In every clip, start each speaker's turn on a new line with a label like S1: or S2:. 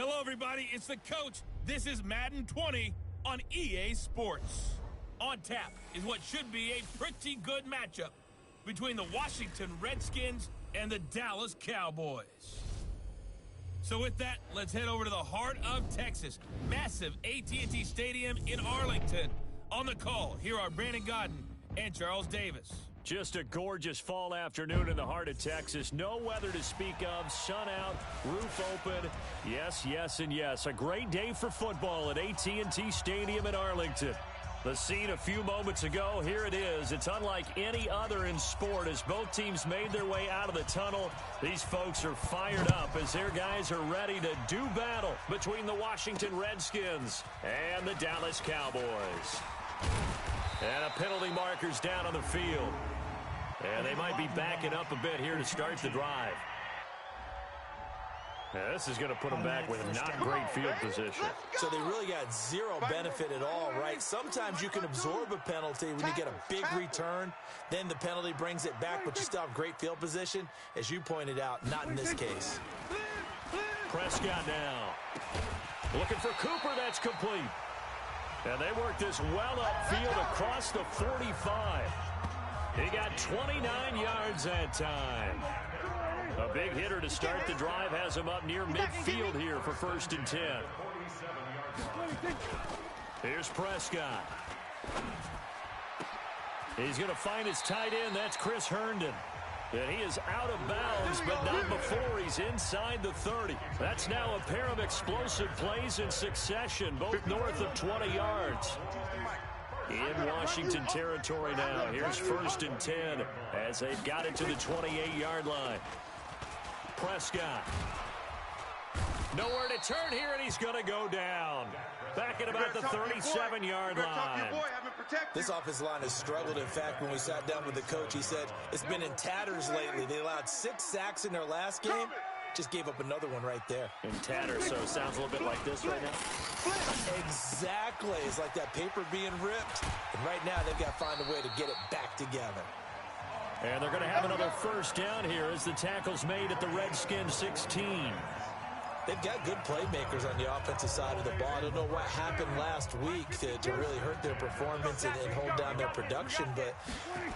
S1: Hello, everybody. It's the coach. This is Madden 20 on EA Sports. On tap is what should be a pretty good matchup between the Washington Redskins and the Dallas Cowboys. So with that, let's head over to the heart of Texas. Massive AT&T Stadium in Arlington. On the call, here are Brandon Godden and Charles Davis.
S2: Just a gorgeous fall afternoon in the heart of Texas. No weather to speak of. Sun out, roof open. Yes, yes, and yes. A great day for football at AT&T Stadium in Arlington. The scene a few moments ago, here it is. It's unlike any other in sport as both teams made their way out of the tunnel. These folks are fired up as their guys are ready to do battle between the Washington Redskins and the Dallas Cowboys. And a penalty marker's down on the field. And they might be backing up a bit here to start the drive. Now, this is going to put them back with not great field position.
S3: So they really got zero benefit at all, right? Sometimes you can absorb a penalty when you get a big return. Then the penalty brings it back, but you still have great field position. As you pointed out, not in this case.
S2: Prescott now. Looking for Cooper. That's complete. And they work this well upfield across the 45. He got 29 yards that time. A big hitter to start the drive has him up near midfield here for 1st and 10. Here's Prescott. He's going to find his tight end. That's Chris Herndon. And he is out of bounds, but not before he's inside the 30. That's now a pair of explosive plays in succession, both north of 20 yards. In Washington territory now. Here's 1st and 10 as they've got it to the 28-yard line. Prescott. Nowhere to turn here, and he's going to go down. Back at about the 37-yard line.
S3: This offensive line has struggled. In fact, when we sat down with the coach, he said it's been in tatters lately. They allowed 6 sacks in their last game. Just gave up another one right there.
S2: In tatters, so it sounds a little bit like this right now.
S3: Exactly. It's like that paper being ripped. And right now, they've got to find a way to get it back together.
S2: And they're going to have another 1st down here as the tackle's made at the Redskins 16.
S3: They've got good playmakers on the offensive side of the ball. I don't know what happened last week to really hurt their performance and hold down their production, but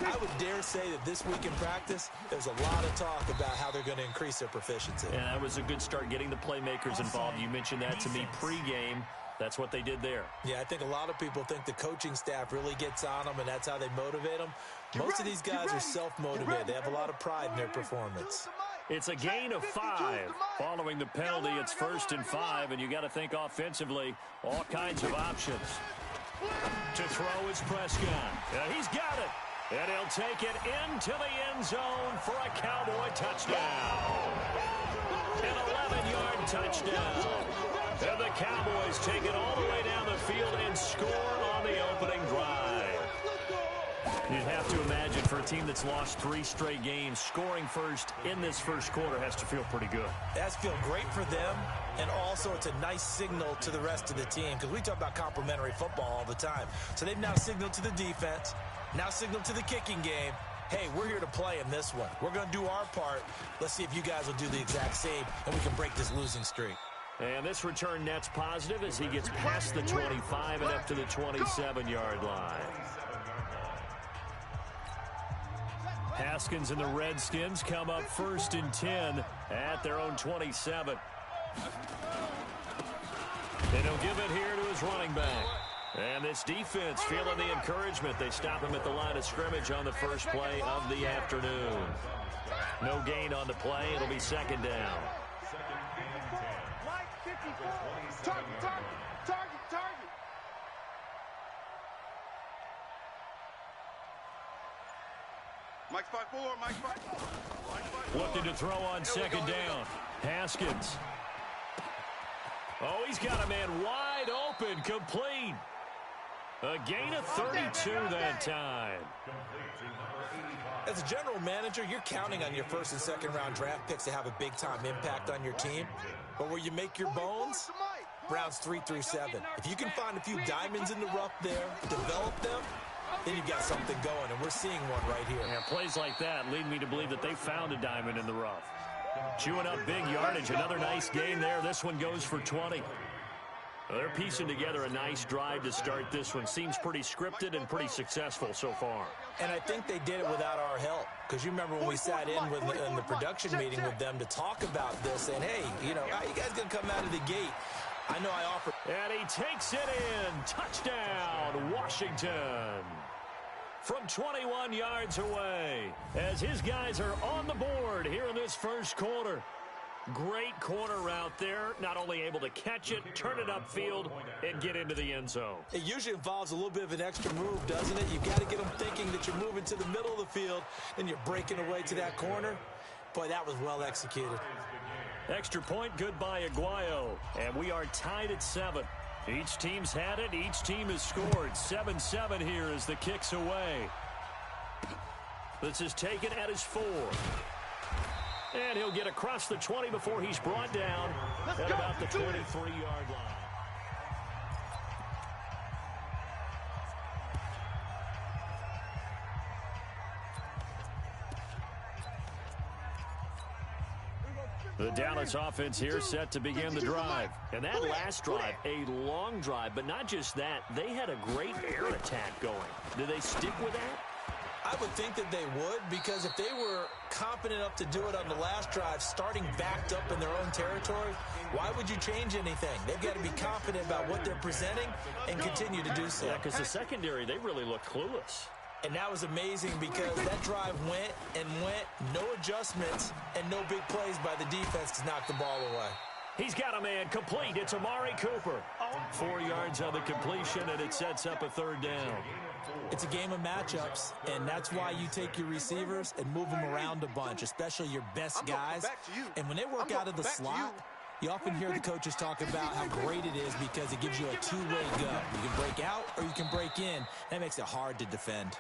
S3: I would dare say that this week in practice, there's a lot of talk about how they're going to increase their proficiency.
S2: And that was a good start getting the playmakers involved. You mentioned that to me pregame. That's what they did there.
S3: Yeah, I think a lot of people think the coaching staff really gets on them, and that's how they motivate them. Most of these guys are self-motivated. They have a lot of pride in their performance.
S2: It's a gain of 5. Following the penalty, it's 1st and 5, and you got to think offensively, all kinds of options. To throw is Prescott. And he's got it. And he'll take it into the end zone for a Cowboy touchdown. An 11-yard touchdown. And the Cowboys take it all the way down the field and score on the opening drive. You'd have to imagine for a team that's lost 3 straight games, scoring first in this first quarter has to feel pretty good.
S3: That's feel great for them, and also it's a nice signal to the rest of the team because we talk about complementary football all the time. So they've now signaled to the defense, now signaled to the kicking game, hey, we're here to play in this one. We're going to do our part. Let's see if you guys will do the exact same, and we can break this losing streak.
S2: And this return net's positive as he gets past the 25 and up to the 27-yard line. Haskins and the Redskins come up 1st and 10 at their own 27. And he'll give it here to his running back. And this defense feeling the encouragement. They stop him at the line of scrimmage on the first play of the afternoon. No gain on the play. It'll be 2nd down.
S4: Target. Mike's 5-4, Mike's 5-4.
S2: Looking to throw on 2nd down. Haskins. Oh, he's got a man wide open, complete. A gain of 32 that time.
S3: As a general manager, you're counting on your 1st and 2nd round draft picks to have a big-time impact on your team. But where you make your bones, rounds 3 through 7. If you can find a few diamonds in the rough there, develop them, then you've got something going, and we're seeing one right here.
S2: Yeah, plays like that lead me to believe that they found a diamond in the rough. Chewing up big yardage. Another nice gain there. This one goes for 20. Well, they're piecing together a nice drive to start this one. Seems pretty scripted and pretty successful so far.
S3: And I think they did it without our help. Because you remember when we sat in the production meeting with them to talk about this, saying, hey, how you guys going to come out of the gate? I know I offered.
S2: And he takes it in. Touchdown, Washington. From 21 yards away, as his guys are on the board here in this first quarter. Great corner route there. Not only able to catch it, turn it upfield, and get into the end zone.
S3: It usually involves a little bit of an extra move, doesn't it? You've got to get them thinking that you're moving to the middle of the field, and you're breaking away to that corner. Boy, that was well executed.
S2: Extra point, good by Aguayo. And we are tied at 7. Each team's had it. Each team has scored. 7-7 here as the kick's away. This is taken at his 4. And he'll get across the 20 before he's brought down at about the 23-yard line. The Dallas offense here set to begin the drive. And that last drive, a long drive, but not just that. They had a great air attack going. Do they stick with that?
S3: I would think that they would, because if they were competent enough to do it on the last drive, starting backed up in their own territory, why would you change anything? They've got to be confident about what they're presenting and continue to do so.
S2: Yeah, because the secondary, they really look clueless.
S3: And that was amazing because that drive went and went, no adjustments, and no big plays by the defense to knock the ball away.
S2: He's got a man complete. It's Amari Cooper. 4 yards on the completion, and it sets up a 3rd down.
S3: It's a game of matchups, and that's why you take your receivers and move them around a bunch, especially your best guys. And when they work out of the slot, you often hear the coaches talk about how great it is because it gives you a two-way go. You can break out or you can break in. That makes it hard to defend.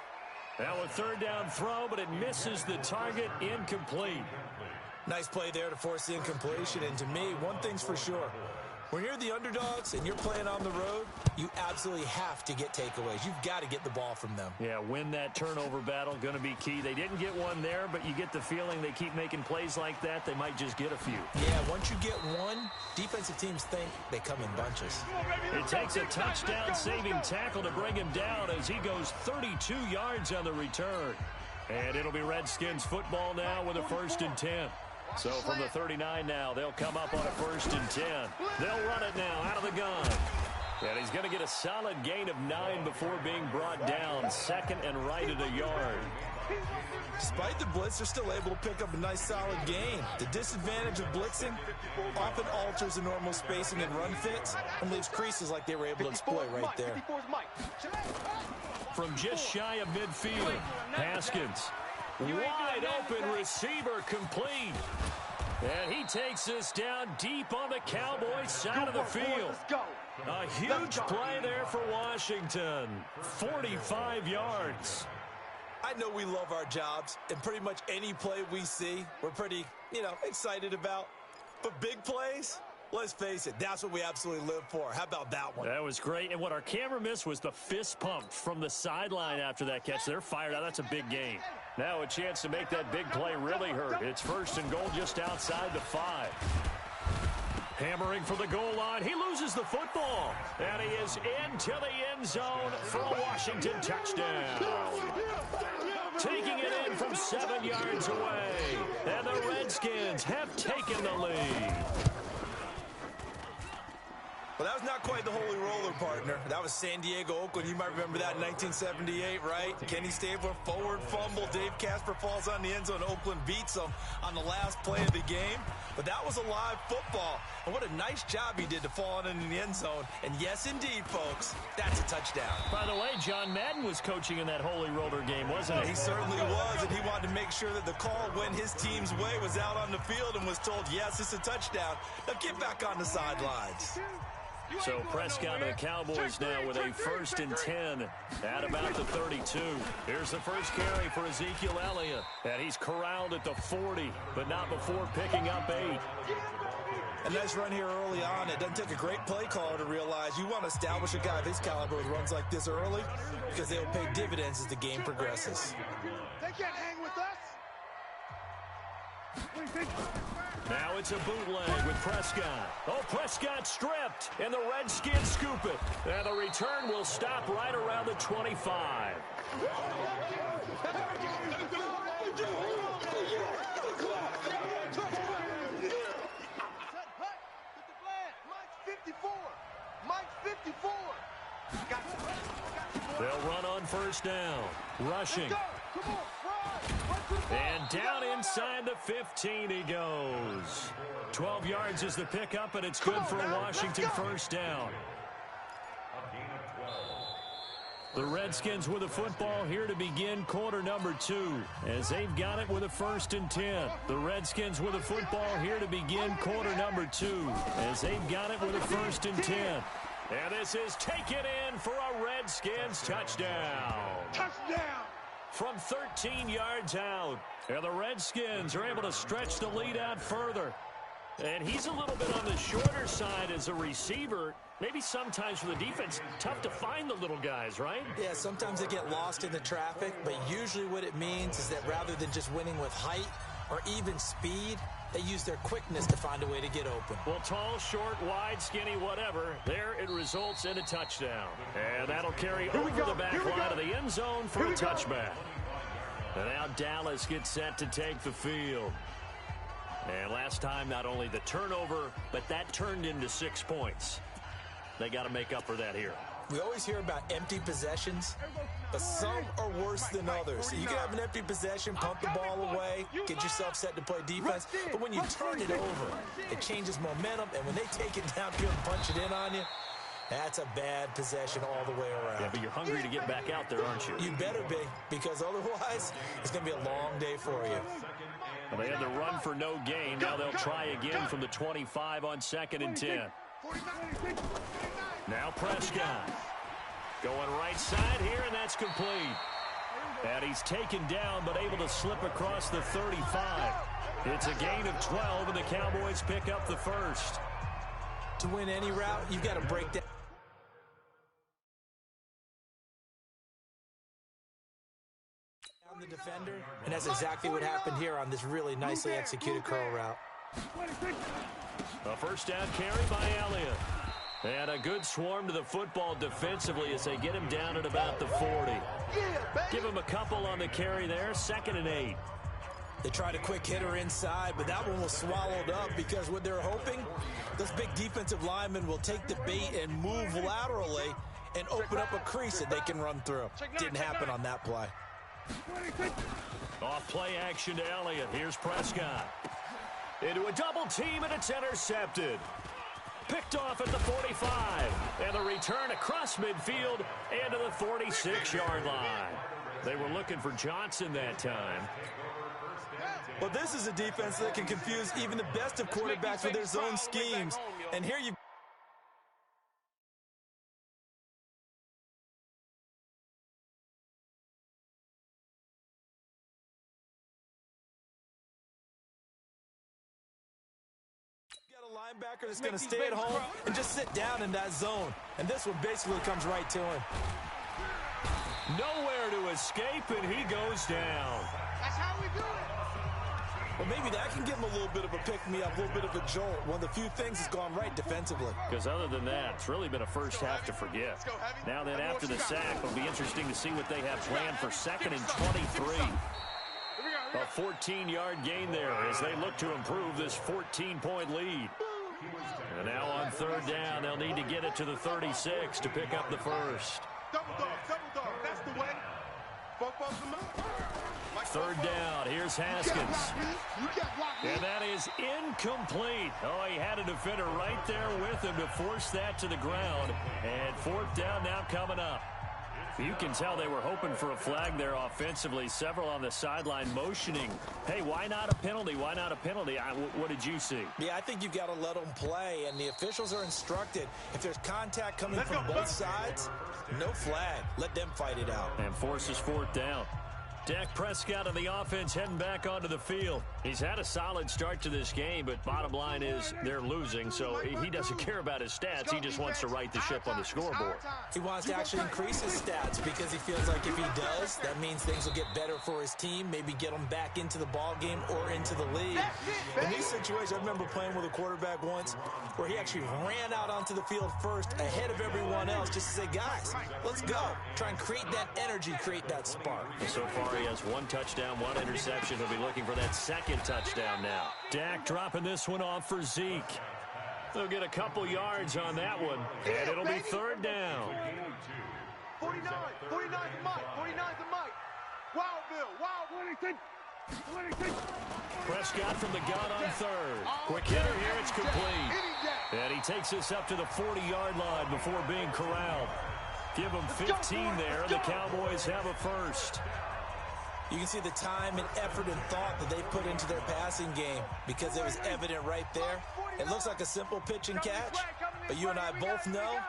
S2: Now a 3rd down throw, but it misses the target, incomplete.
S3: Nice play there to force the incompletion. And to me, one thing's for sure. When you're the underdogs and you're playing on the road, you absolutely have to get takeaways. You've got to get the ball from them.
S2: Yeah, win that turnover battle, going to be key. They didn't get one there, but you get the feeling they keep making plays like that, they might just get a few.
S3: Yeah, once you get one, defensive teams think they come in bunches.
S2: It takes a touchdown-saving tackle to bring him down as he goes 32 yards on the return. And it'll be Redskins football now with a 1st and 10. So from the 39 now, they'll come up on a 1st and 10. They'll run it now out of the gun. And he's going to get a solid gain of 9 before being brought down. 2nd and right at a yard.
S3: Despite the blitz, they're still able to pick up a nice solid gain. The disadvantage of blitzing often alters the normal spacing and run fits and leaves creases like they were able to exploit right there.
S2: From just shy of midfield, Haskins. Wide open receiver complete. And he takes this down deep on the Cowboys side of the field. A huge play there for Washington. 45 yards.
S3: I know we love our jobs, and pretty much any play we see, we're pretty, excited about. But big plays, let's face it, that's what we absolutely live for. How about that one?
S2: That was great. And what our camera missed was the fist pump from the sideline after that catch. They're fired out. That's a big gain. Now a chance to make that big play really hurt. It's 1st and goal just outside the 5. Hammering for the goal line. He loses the football. And he is into the end zone for a Washington touchdown. Taking it in from 7 yards away. And the Redskins have taken the lead.
S3: Well, that was not quite the holy roller, partner. That was San Diego, Oakland. You might remember that in 1978, right? Kenny Stabler, forward fumble. Dave Casper falls on the end zone. Oakland beats him on the last play of the game. But that was a live football. And what a nice job he did to fall on in the end zone. And yes, indeed, folks, that's a touchdown.
S2: By the way, John Madden was coaching in that holy roller game, wasn't he?
S3: He certainly was, and he wanted to make sure that the call went his team's way, was out on the field and was told, yes, it's a touchdown. Now get back on the sidelines.
S2: So Prescott and the Cowboys now with a 1st and 10 at about the 32. Here's the first carry for Ezekiel Elliott. And he's corralled at the 40, but not before picking up 8.
S3: A nice run here early on. It doesn't take a great play caller to realize you want to establish a guy of his caliber with runs like this early because they will pay dividends as the game progresses.
S4: They can't hang with us.
S2: Now it's a bootleg with Prescott. Oh, Prescott stripped, and the Redskins scoop it. And the return will stop right around the 25. They'll run on first down. Rushing. And down inside the 15 he goes. 12 yards is the pickup, and it's good for a Washington first down. The Redskins with the football here to begin quarter number 2, as they've got it with a 1st and 10. The Redskins with the football here to begin quarter number 2, as they've got it with a 1st and 10. And this is taken in for a Redskins touchdown.
S4: Touchdown!
S2: From 13 yards out. And the Redskins are able to stretch the lead out further. And he's a little bit on the shorter side as a receiver. Maybe sometimes for the defense, tough to find the little guys, right?
S3: Yeah, sometimes they get lost in the traffic, but usually what it means is that rather than just winning with height or even speed, they use their quickness to find a way to get open.
S2: Well, tall, short, wide, skinny, whatever, there it results in a touchdown. And that'll carry over the back line of the end zone for a touchback. And now Dallas gets set to take the field. And last time, not only the turnover, but that turned into 6 points. They got to make up for that here.
S3: We always hear about empty possessions, but some are worse than others. You can have an empty possession, pump the ball away, get yourself set to play defense, but when you turn it over, it changes momentum, and when they take it downfield and punch it in on you, that's a bad possession all the way around.
S2: Yeah, but you're hungry to get back out there, aren't you?
S3: You better be, because otherwise, it's going to be a long day for you.
S2: Well, they had to run for no gain. Now they'll try again from the 25 on 2nd and 10. Now Prescott going right side here, and that's complete. And he's taken down, but able to slip across the 35. It's a gain of 12, and the Cowboys pick up the first.
S3: To win any route, you've got to break that. The defender, and that's exactly what happened here on this really nicely executed curl route.
S2: A first down carry by Elliott. And a good swarm to the football defensively as they get him down at about the 40. Give him a couple on the carry there, 2nd and 8.
S3: They tried a quick hitter inside, but that one was swallowed up because what they're hoping, those big defensive linemen will take the bait and move laterally and open up a crease that they can run through. Didn't happen on that play.
S2: Off play action to Elliott. Here's Prescott. Into a double team, and it's intercepted. Picked off at the 45. And the return across midfield and to the 46-yard line. They were looking for Johnson that time.
S3: Well, this is a defense that can confuse even the best of quarterbacks with their zone schemes. And here you linebacker that's going to stay at home and just sit down in that zone. And this one basically comes right to him.
S2: Nowhere to escape, and he goes down.
S4: That's how we do it.
S3: Well, maybe that can give him a little bit of a pick-me-up, a little bit of a jolt. One of the few things that's gone right defensively.
S2: Because other than that, it's really been a first half to forget. Now then, after the sack, it'll be interesting to see what they have planned for 2nd and 23. A 14-yard gain there as they look to improve this 14-point lead. And now on 3rd down, they'll need to get it to the 36 to pick up the first.
S4: Double dog, that's the way.
S2: 3rd down, here's Haskins. And that is incomplete. Oh, he had a defender right there with him to force that to the ground. And 4th down now coming up. You can tell they were hoping for a flag there offensively. Several on the sideline motioning. Hey, why not a penalty? Why not a penalty? What did you see?
S3: Yeah, I think you've got to let them play, and the officials are instructed. If there's contact coming from both sides, no flag. Let them fight it out.
S2: And forces 4th down. Dak Prescott and the offense heading back onto the field. He's had a solid start to this game, but bottom line is they're losing, so he doesn't care about his stats. He just wants to right the ship on the scoreboard.
S3: He wants to actually increase his stats because he feels like if he does, that means things will get better for his team, maybe get them back into the ball game or into the league. In these situations, I remember playing with a quarterback once where he actually ran out onto the field first ahead of everyone else just to say, guys, let's go. Try and create that energy, create that spark.
S2: So far, he has 1 touchdown, 1 interception. He'll be looking for that second touchdown now. Dak dropping this one off for Zeke. They'll get a couple yards on that one, and it'll be third down.
S4: 49's the Mike. 49's the Mike. Wildville. Wild 26.
S2: Prescott from the gun on third. Quick hitter here, it's complete. And he takes us up to the 40-yard line before being corralled. Give him 15 there, and the Cowboys have a first.
S3: You can see the time and effort and thought that they put into their passing game because it was evident right there. It looks like a simple pitch and catch, but you and I both know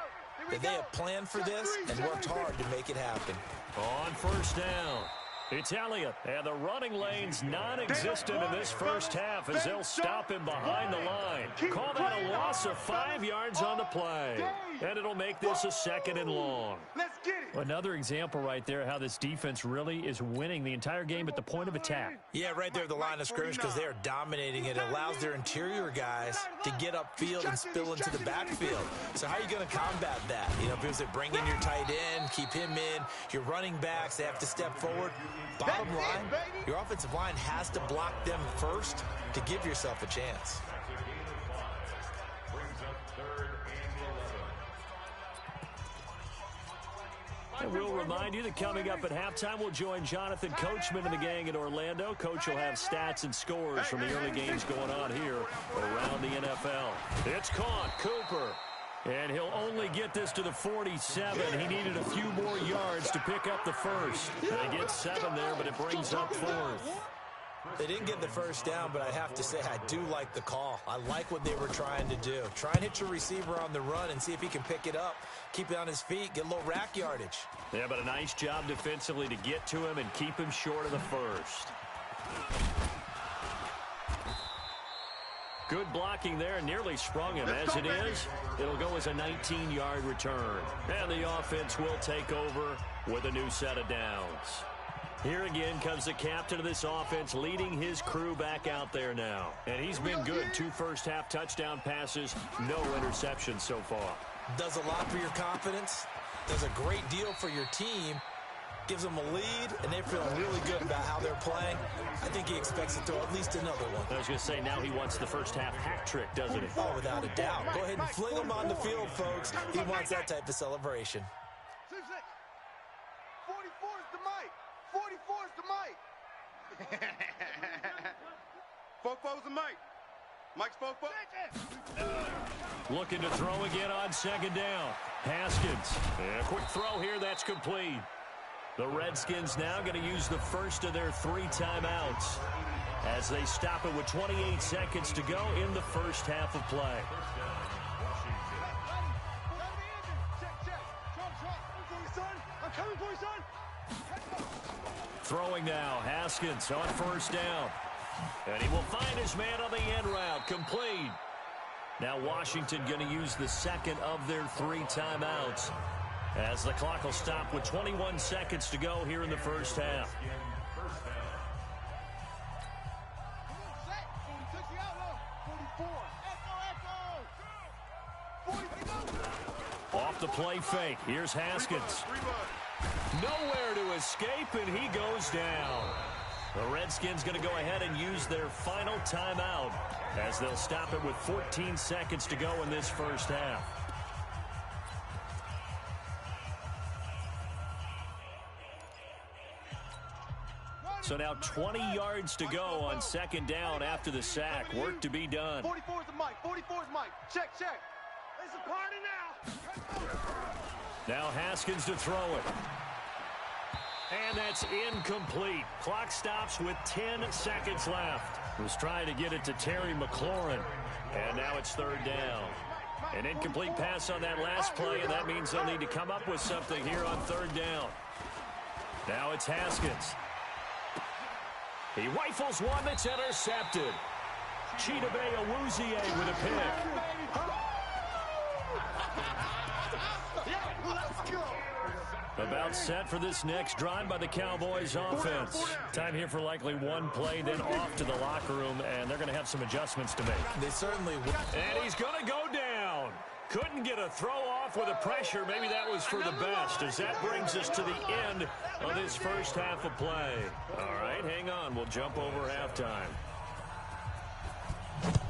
S3: that they have planned for this and worked hard to make it happen.
S2: On first down, it's Elliott, and the running lane's non-existent in this first half as they'll stop him behind the line. Call that a loss of 5 yards on the play, and it'll make this a 2nd and long.
S4: Let's get it.
S2: Another example right there how this defense really is winning the entire game at the point of attack.
S3: Yeah, right there at the line of scrimmage because they are dominating it. It allows their interior guys to get upfield and spill into the backfield. So how are you going to combat that? You know, because they bring in your tight end, keep him in. Your running backs, they have to step forward. Bottom line, your offensive line has to block them first to give yourself a chance.
S2: And we'll remind you that coming up at halftime, we'll join Jonathan Coachman and the gang in Orlando. Coach will have stats and scores from the early games going on here around the NFL. It's caught, Cooper. And he'll only get this to the 47. He needed a few more yards to pick up the first. They get 7 there, but it brings up 4th.
S3: They didn't get the first down, but I have to say I do like the call. I like what they were trying to do. Try and hit your receiver on the run and see if he can pick it up, keep it on his feet, get a little rack yardage.
S2: Yeah, but a nice job defensively to get to him and keep him short of the first. Good blocking there, nearly sprung him. As it is, it'll go as a 19-yard return. And the offense will take over with a new set of downs. Here again comes the captain of this offense leading his crew back out there now. And he's been good. 2 first-half touchdown passes, no interceptions so far.
S3: Does a lot for your confidence, does a great deal for your team, gives them a lead, and they're feeling really good about how they're playing. I think he expects to throw at least another one.
S2: I was going to say, now he wants the first-half hat trick, doesn't he?
S3: Oh, without a doubt. Go ahead and fling him on the field, folks. He wants that type of celebration.
S4: 44's the Mike. 44's the Mike. Fofo's the Mike. Mike's Fofo.
S2: Looking to throw again on 2nd down. Haskins. And a quick throw here, that's complete. The Redskins now going to use the first of their 3 timeouts as they stop it with 28 seconds to go in the first half of play. Throwing now, Haskins on 1st down. And he will find his man on the end route, complete. Now Washington going to use the second of their 3 timeouts as the clock will stop with 21 seconds to go here in the first half. Off the play fake, here's Haskins. Nowhere to escape, and he goes down. The Redskins going to go ahead and use their final timeout as they'll stop it with 14 seconds to go in this first half. So now 20 yards to go on 2nd down after the sack. Work to be done.
S4: 44's the Mike. 44's Mike. Check. It's a party now.
S2: Now Haskins to throw it. And that's incomplete. Clock stops with 10 seconds left. Was trying to get it to Terry McLaurin. And now it's 3rd down. An incomplete pass on that last play, and that means they'll need to come up with something here on 3rd down. Now it's Haskins. He rifles one that's intercepted. Chidobe Awuzie with a pick. About set for this next drive by the Cowboys offense. Time here for likely one play, then off to the locker room, and they're going to have some adjustments to make.
S3: They certainly will.
S2: And he's going to go down. Couldn't get a throw off with a pressure. Maybe that was for the best, as that brings us to the end of this first half of play. All right, hang on. We'll jump over halftime.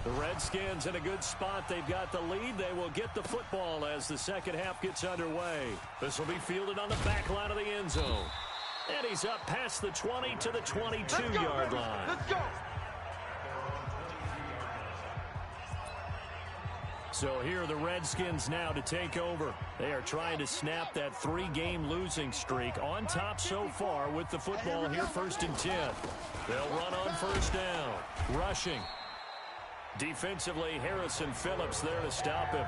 S2: The Redskins in a good spot. They've got the lead. They will get the football as the second half gets underway. This will be fielded on the back line of the end zone. And he's up past the 20 to the 22-yard line.
S4: Let's go.
S2: So here are the Redskins now to take over. They are trying to snap that 3-game losing streak. On top so far with the football here, 1st and 10. They'll run on first down. Rushing. Defensively, Harrison Phillips there to stop him.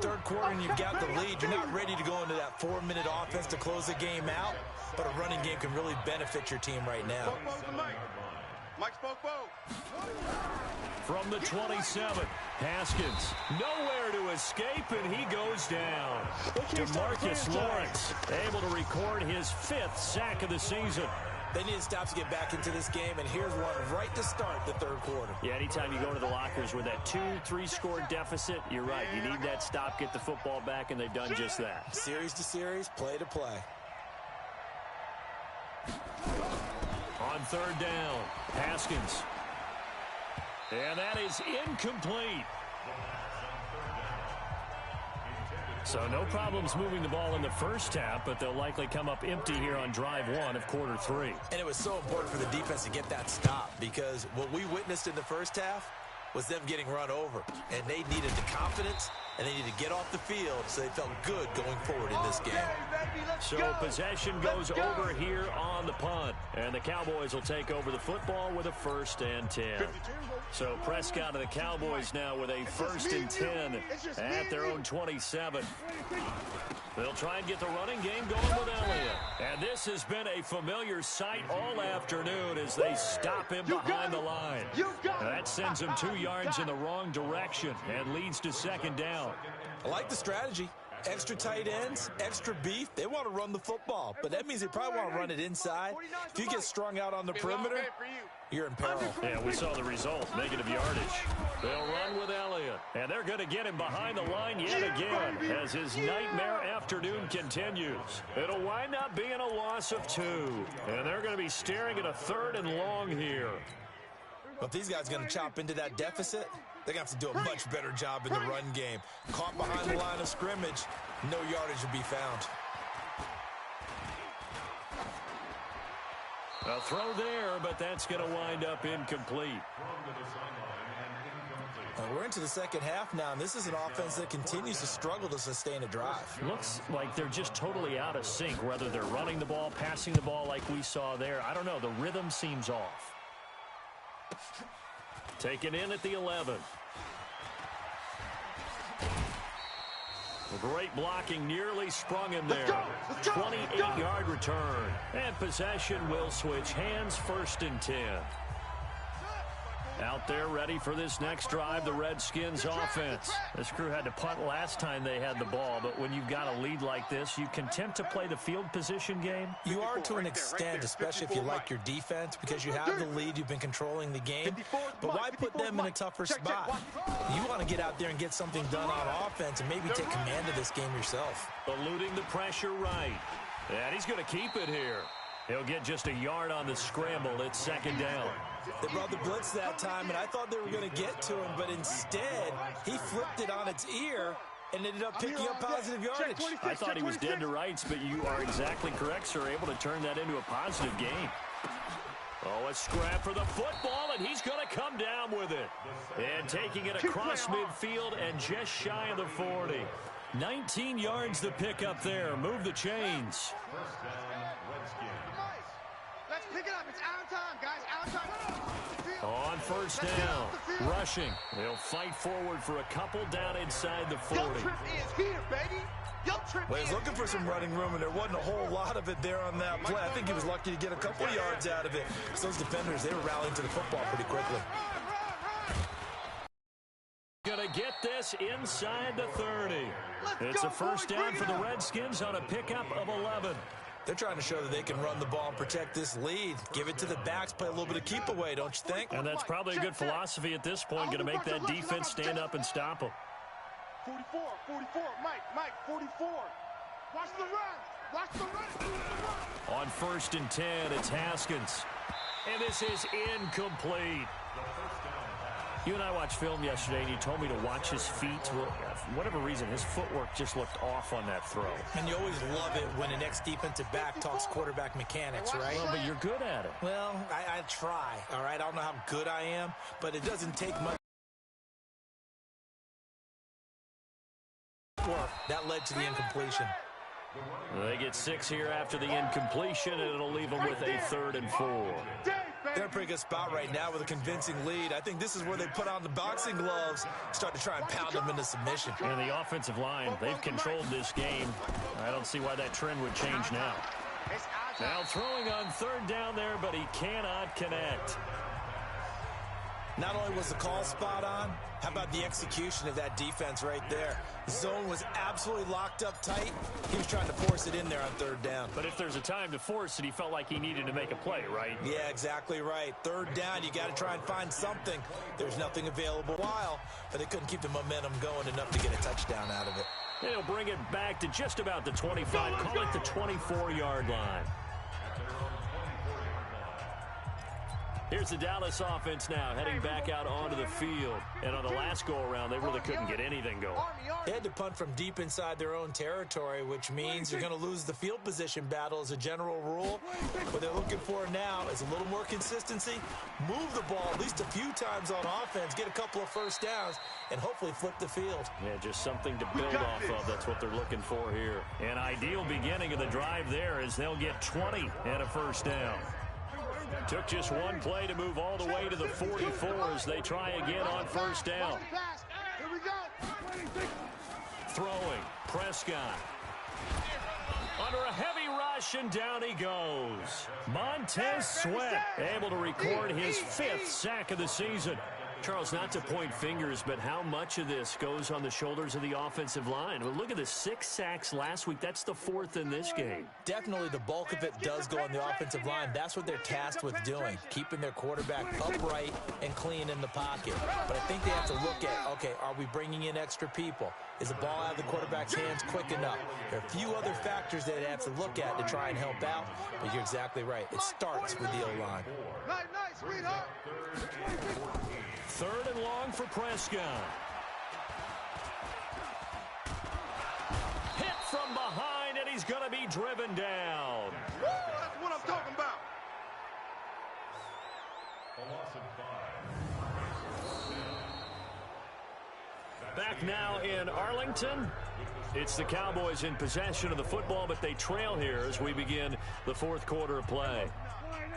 S3: Third quarter and you've got the lead. You're not ready to go into that 4-minute offense to close the game out, but a running game can really benefit your team right now.
S4: Mike spoke.
S2: From the 27, Haskins nowhere to escape, and he goes down. DeMarcus Lawrence able to record his 5th sack of the season.
S3: They need to stop to get back into this game, and here's one right to start the third quarter.
S2: Yeah, anytime you go to the lockers with that 2-3 score deficit, you're right. You need that stop, get the football back, and they've done just that.
S3: Series to series, play to play.
S2: On third down, Haskins. And that is incomplete. So no problems moving the ball in the first half, but they'll likely come up empty here on drive 1 of quarter 3.
S3: And it was so important for the defense to get that stop, because what we witnessed in the first half was them getting run over. And they needed the confidence, and they needed to get off the field so they felt good going forward in this game.
S2: So possession goes over here on the punt, and the Cowboys will take over the football with a 1st and 10. So Prescott and the Cowboys now with a 1st and 10 at their own 27. They'll try and get the running game going with Elliott. And this has been a familiar sight all afternoon as they stop him behind the line. That sends him 2 yards in the wrong direction and leads to 2nd down.
S3: I like the strategy. Extra tight ends, extra beef. They want to run the football, but that means they probably want to run it inside. If you get strung out on the perimeter, you're in peril.
S2: Yeah, we saw the result, negative yardage. They'll run with Elliott, and they're going to get him behind the line yet again as his nightmare afternoon continues. It'll wind up being a loss of 2, and they're going to be staring at a 3rd and long here.
S3: But if these guys are going to chop into that deficit, they're going to have to do a much better job in the run game. Caught behind the line of scrimmage, no yardage will be found.
S2: A throw there, but that's going to wind up incomplete.
S3: We're into the second half now, and this is an offense that continues to struggle to sustain a drive.
S2: Looks like they're just totally out of sync, whether they're running the ball, passing the ball like we saw there. I don't know. The rhythm seems off. Taken in at the 11. Great blocking, nearly sprung him there. 28-yard return. And possession will switch hands, 1st and 10. Out there ready for this next drive, the Redskins offense. This crew had to punt last time they had the ball, but when you've got a lead like this, you can tempt to play the field position game.
S3: You are to an extent, especially if you like your defense, because you have the lead, you've been controlling the game. But why put them in a tougher spot? You want to get out there and get something done on offense and maybe take command of this game yourself.
S2: Eluding the pressure right. And he's going to keep it here. He'll get just a yard on the scramble. It's 2nd down.
S3: They brought the blitz that time, and I thought they were going to get to him, but instead, he flipped it on its ear and ended up picking up positive yardage.
S2: I thought he was dead to rights, but you are exactly correct, sir, able to turn that into a positive gain. Oh, a scrap for the football, and he's going to come down with it. And taking it across midfield and just shy of the 40. 19 yards to pick up there. Move the chains.
S4: Let's pick it up. It's our time, guys. Our time.
S2: On 1st down, rushing. They'll fight forward for a couple down inside the 40.
S4: Trip is here, baby.
S3: Well, he's looking for some running room, and there wasn't a whole lot of it there on that play. I think he was lucky to get a couple yards out of it. Because those defenders, they were rallying to the football pretty quickly.
S2: Gonna get this inside the 30. It's a first down for the Redskins on a pickup of 11.
S3: They're trying to show that they can run the ball and protect this lead. Give it to the backs, play a little bit of keep away, don't you think?
S2: And that's probably a good philosophy at this point. Going to make that defense stand up and stop them.
S4: 44, Mike, 44. Watch the run.
S2: On 1st and 10, it's Haskins. And this is incomplete. You and I watched film yesterday, and you told me to watch his feet. Well, for whatever reason, his footwork just looked off on that throw.
S3: And you always love it when an ex-defensive back talks quarterback mechanics, right?
S2: Well, but you're good at it.
S3: Well, I try, all right? I don't know how good I am, but it doesn't take much work. That led to the incompletion.
S2: They get 6 here after the incompletion, and it'll leave them with a 3rd and 4.
S3: They're in a pretty good spot right now with a convincing lead. I think this is where they put on the boxing gloves, start to try and pound them into submission.
S2: And the offensive line, they've controlled this game. I don't see why that trend would change now. Now throwing on 3rd down there, but he cannot connect.
S3: Not only was the call spot on, how about the execution of that defense right there? The zone was absolutely locked up tight. He was trying to force it in there on 3rd down.
S2: But if there's a time to force it, he felt like he needed to make a play, right?
S3: Yeah, exactly right. 3rd down, you got to try and find something. There's nothing available a while, but they couldn't keep the momentum going enough to get a touchdown out of it.
S2: And he'll bring it back to just about the 25. Call it the 24-yard line. Here's the Dallas offense now, heading back out onto the field. And on the last go-around, they really couldn't get anything going.
S3: They had to punt from deep inside their own territory, which means you're going to lose the field position battle as a general rule. What they're looking for now is a little more consistency, move the ball at least a few times on offense, get a couple of first downs, and hopefully flip the field.
S2: Yeah, just something to build off of. That's what they're looking for here. An ideal beginning of the drive there as they'll get 20 and a first down. Took just one play to move all the way to the 44 as they try again on 1st down. Throwing, Prescott. Under a heavy rush, and down he goes. Montez Sweat able to record his 5th sack of the season. Charles, not to point fingers, but how much of this goes on the shoulders of the offensive line? Well, look at the 6 sacks last week. That's the 4th in this game.
S3: Definitely the bulk of it does go on the offensive line. That's what they're tasked with doing, keeping their quarterback upright and clean in the pocket. But I think they have to look at, okay, are we bringing in extra people? Is the ball out of the quarterback's hands quick enough? There are a few other factors that they have to look at to try and help out, but you're exactly right. It starts with the O-line.
S4: Nice, sweetheart.
S2: 3rd and long for Prescott. Hit from behind, and he's going to be driven down.
S4: Woo, that's what I'm talking about.
S2: Back now in Arlington. It's the Cowboys in possession of the football, but they trail here as we begin the 4th quarter of play.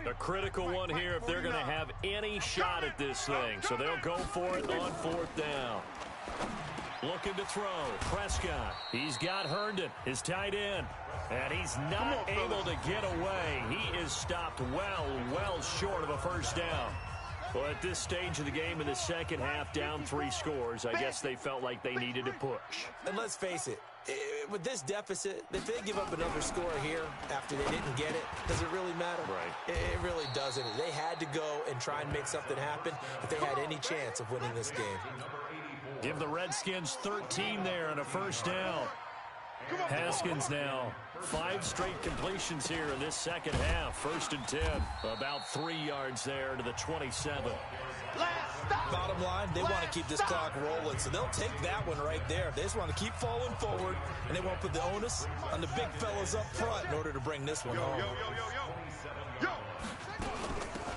S2: A critical one here if they're going to have any shot at this thing. So they'll go for it on 4th down. Looking to throw. Prescott. He's got Herndon, his tight end. And he's not able to get away. He is stopped well short of a first down. Well, at this stage of the game in the second half, down 3 scores, I guess they felt like they needed to push.
S3: And let's face it, with this deficit, if they give up another score here after they didn't get it, does it really matter?
S2: Right.
S3: It really doesn't. They had to go and try and make something happen if they had any chance of winning this game.
S2: Give the Redskins 13 there and a first down. Haskins now 5 straight completions here in this second half. 1st and 10. About 3 yards there to the 27.
S3: Bottom line, they want to keep this clock rolling, so they'll take that one right there. They just want to keep falling forward, and they won't put the onus on the big fellas up front in order to bring this one home.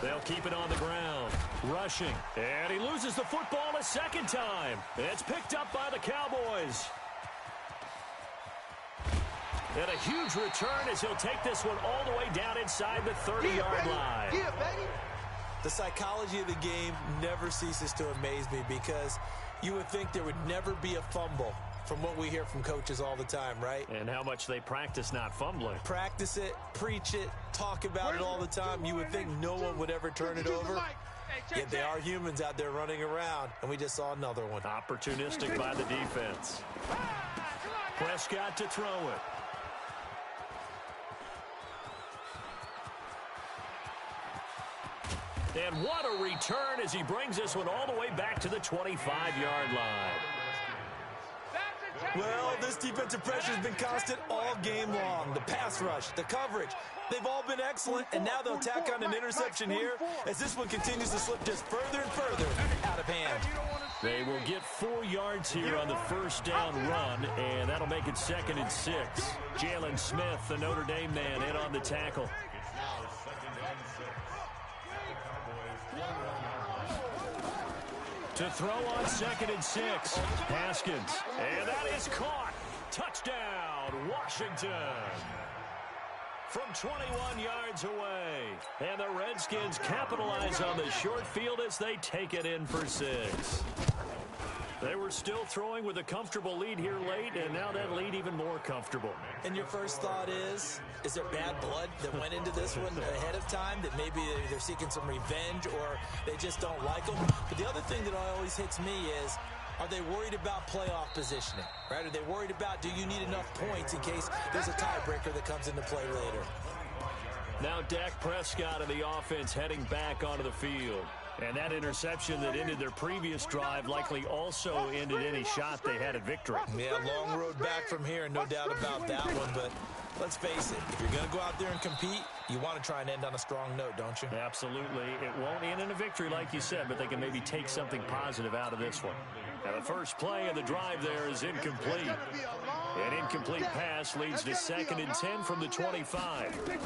S2: They'll keep it on the ground. Rushing. And he loses the football a second time. It's picked up by the Cowboys. And a huge return as he'll take this one all the way down inside the 30-yard line.
S4: Yeah, baby.
S3: The psychology of the game never ceases to amaze me because you would think there would never be a fumble from what we hear from coaches all the time, right?
S2: And how much they practice not fumbling.
S3: Practice it, preach it, talk about it all the time. You would think no one would ever turn it over. Yet they are humans out there running around, and we just saw another one.
S2: Opportunistic by the defense. Prescott to throw it. And what a return as he brings this one all the way back to the 25-yard line.
S3: Well, this defensive pressure has been constant all game long. The pass rush, the coverage, they've all been excellent, and now they'll tack on an interception here as this one continues to slip just further and further out of hand.
S2: They will get 4 yards here on the first down run, and that'll make it 2nd and 6. Jalen Smith, the Notre Dame man, in on the tackle. To throw on 2nd and 6. Haskins. And that is caught. Touchdown, Washington. From 21 yards away. And the Redskins capitalize on the short field as they take it in for 6. They were still throwing with a comfortable lead here late, and now that lead even more comfortable.
S3: And your first thought is there bad blood that went into this one ahead of time, that maybe they're seeking some revenge or they just don't like them? But the other thing that always hits me is, are they worried about playoff positioning? Right? Are they worried about, do you need enough points in case there's a tiebreaker that comes into play later?
S2: Now Dak Prescott of the offense heading back onto the field. And that interception that ended their previous drive likely also ended any shot they had at victory.
S3: Yeah, long road back from here, no doubt about that one. But let's face it, if you're going to go out there and compete, you want to try and end on a strong note, don't you?
S2: Absolutely. It won't end in a victory like you said, but they can maybe take something positive out of this one. Now the first play of the drive there is incomplete. An incomplete pass leads to 2nd and 10 from the 25.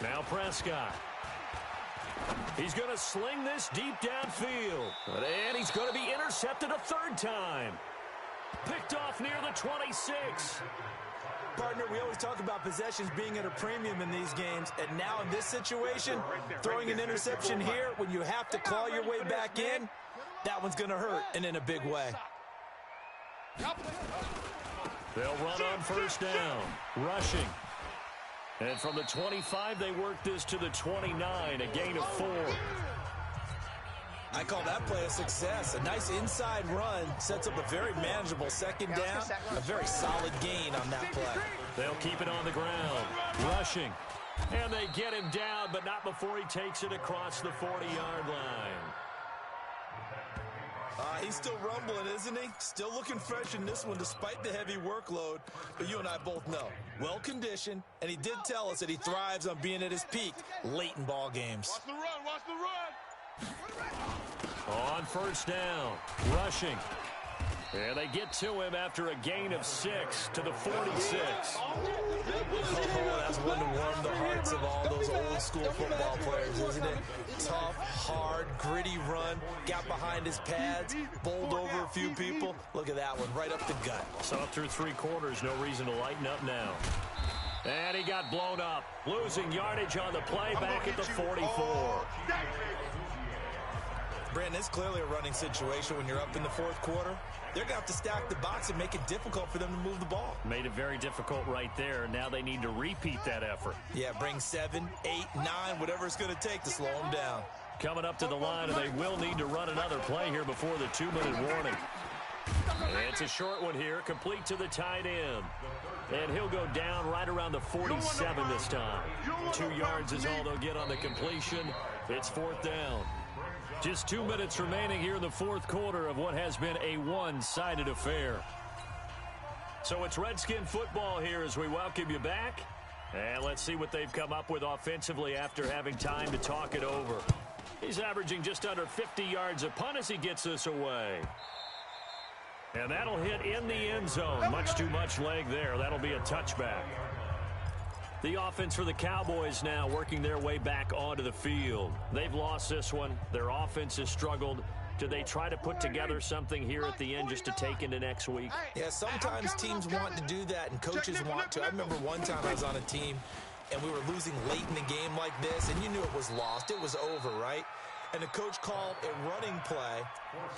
S2: Now Prescott. He's going to sling this deep downfield. And he's going to be intercepted a 3rd time. Picked off near the 26.
S3: Partner, we always talk about possessions being at a premium in these games. And now in this situation, throwing an interception here when you have to claw your way back in, that one's going to hurt, and in a big way.
S2: They'll run on first down. Rushing. And from the 25, they work this to the 29, a gain of 4.
S3: I call that play a success. A nice inside run sets up a very manageable 2nd down, a very solid gain on that play.
S2: They'll keep it on the ground. Rushing. And they get him down, but not before he takes it across the 40-yard line.
S3: He's still rumbling, isn't he? Still looking fresh in this one despite the heavy workload. But you and I both know, well-conditioned, and he did tell us that he thrives on being at his peak late in ball games.
S4: Watch the run, watch the run.
S2: On first down, rushing. And they get to him after a gain of 6 to the 46.
S3: Oh, that's one to warm the hearts of all those old-school football players, isn't it? Tough, hard, gritty run. Got behind his pads, bowled over a few people. Look at that one, right up the gut.
S2: So through 3 quarters, no reason to lighten up now. And he got blown up. Losing yardage on the play back at the 44.
S3: Brandon, it's clearly a running situation when you're up in the 4th quarter. They're going to have to stack the box and make it difficult for them to move the ball.
S2: Made it very difficult right there. Now they need to repeat that effort.
S3: Yeah, bring 7, 8, 9, whatever it's going to take to slow them down.
S2: Coming up to the line, and they will need to run another play here before the 2-minute warning. And it's a short one here, complete to the tight end. And he'll go down right around the 47 this time. 2 yards is all they'll get on the completion. It's 4th down. Just 2 minutes remaining here in the 4th quarter of what has been a one-sided affair. So it's Redskin football here as we welcome you back. And let's see what they've come up with offensively after having time to talk it over. He's averaging just under 50 yards a punt as he gets this away. And that'll hit in the end zone. Much too much leg there. That'll be a touchback. The offense for the Cowboys now working their way back onto the field. They've lost this one. Their offense has struggled. Do they try to put together something here at the end just to take into next week?
S3: Yeah, sometimes teams want to do that and coaches want to. I remember one time I was on a team and we were losing late in the game like this, and you knew it was lost. It was over, right? and the coach called a running play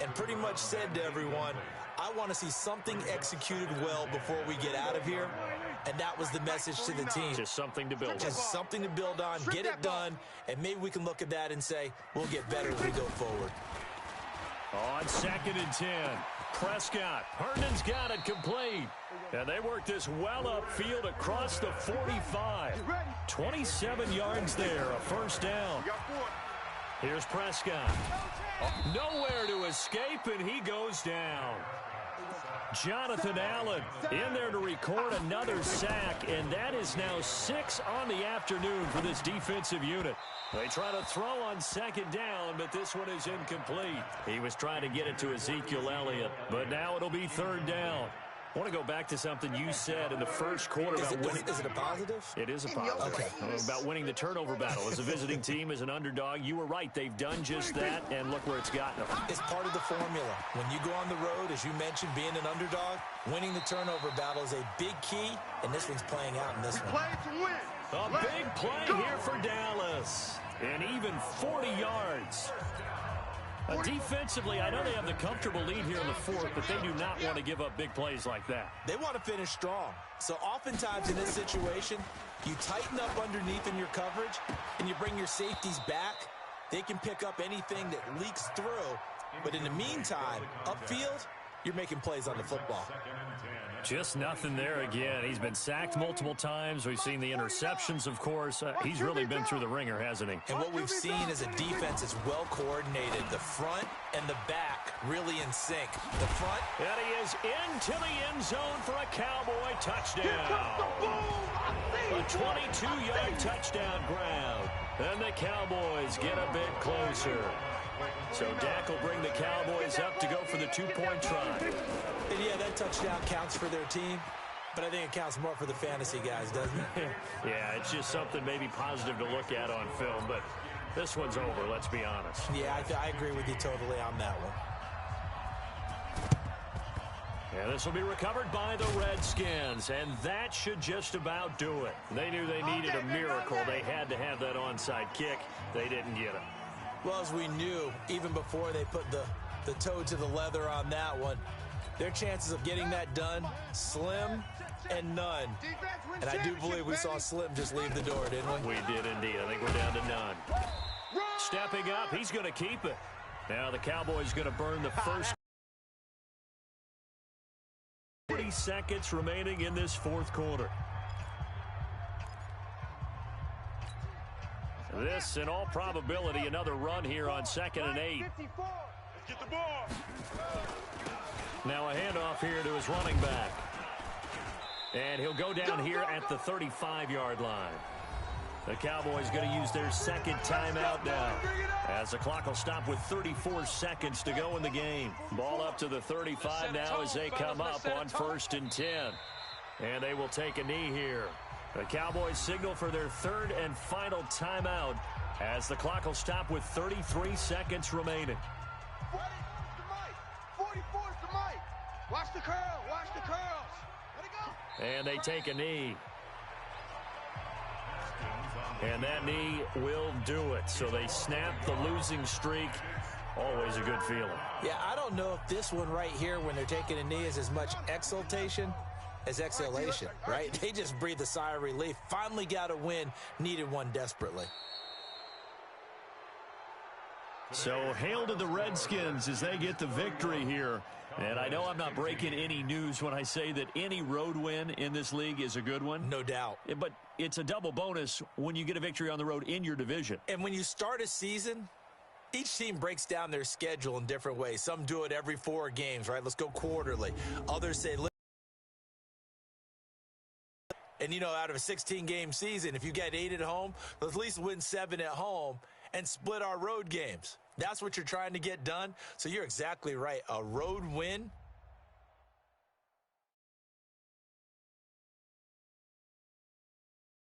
S3: and pretty much said to everyone, I want to see something executed well before we get out of here. And that was the message to the team.
S2: Just something to build on.
S3: Just something to build on, get it done, and maybe we can look at that and say, we'll get better as we go forward.
S2: On 2nd and 10, Prescott. Herndon's got it complete. And they work this well upfield across the 45. 27 yards there, a first down. Here's Prescott. Nowhere to escape, and he goes down. Jonathan Allen in there to record another sack, and that is now 6 on the afternoon for this defensive unit. They try to throw on 2nd down, but this one is incomplete. He was trying to get it to Ezekiel Elliott, but now it'll be 3rd down. I want to go back to something you said in the first quarter about winning.
S3: Is it a positive?
S2: It is a positive. Okay. About winning the turnover battle. As a visiting team, as an underdog, you were right. They've done just that, and look where it's gotten them.
S3: It's part of the formula. When you go on the road, as you mentioned, being an underdog, winning the turnover battle is a big key, and this one's playing out in this one.
S4: Play to win.
S2: A big play here for Dallas. And even 40 yards. Defensively, I know they have the comfortable lead here in the 4th, but they do not want to give up big plays like that.
S3: They want to finish strong. So oftentimes in this situation, you tighten up underneath in your coverage, and you bring your safeties back. They can pick up anything that leaks through. But in the meantime, upfield, you're making plays on the football.
S2: Just nothing there again. He's been sacked multiple times. We've seen the interceptions, of course. He's really been through the ringer, hasn't he?
S3: And what we've seen is a defense that's well coordinated. The front and the back really in sync. The front.
S2: And he is into the end zone for a Cowboy touchdown. A 22-yard touchdown grab. And the Cowboys get a bit closer. So Dak will bring the Cowboys up to go for the 2-point try.
S3: And yeah, that touchdown counts for their team, but I think it counts more for the fantasy guys, doesn't it?
S2: Yeah, it's just something maybe positive to look at on film, but this one's over, let's be honest.
S3: Yeah, I agree with you totally on that one.
S2: And this will be recovered by the Redskins, and that should just about do it. They knew they needed a miracle. They had to have that onside kick. They didn't get it.
S3: Well, as we knew, even before they put the toe to the leather on that one, their chances of getting that done, slim and none. And I do believe we saw Slim just leave the door, didn't we?
S2: We did indeed. I think we're down to none. Stepping up, he's going to keep it. Now the Cowboys going to burn the first 40 seconds remaining in this 4th quarter. This, in all probability, another run here on 2nd and 8.
S4: Let's get the ball.
S2: Now a handoff here to his running back. And he'll go down here at the 35-yard line. The Cowboys going to use their 2nd timeout now, as the clock will stop with 34 seconds to go in the game. Ball up to the 35 now as they come up on 1st and 10. And they will take a knee here. The Cowboys signal for their 3rd and final timeout as the clock will stop with 33 seconds remaining.
S4: 44's the mic. Watch the curl. Watch the curls. Let it go.
S2: And they take a knee. And that knee will do it. So they snap the losing streak. Always a good feeling.
S3: Yeah, I don't know if this one right here, when they're taking a knee, is as much exultation as exhalation, right? They just breathe a sigh of relief. Finally got a win. Needed one desperately.
S2: So hail to the Redskins as they get the victory here. And I know I'm not breaking any news when I say that any road win in this league is a good one.
S3: No doubt.
S2: But it's a double bonus when you get a victory on the road in your division.
S3: And when you start a season, each team breaks down their schedule in different ways. Some do it every 4 games, right? Let's go quarterly. Others say, and, you know, out of a 16-game season, if you get 8 at home, let's at least win 7 at home and split our road games. That's what you're trying to get done. So you're exactly right. A road win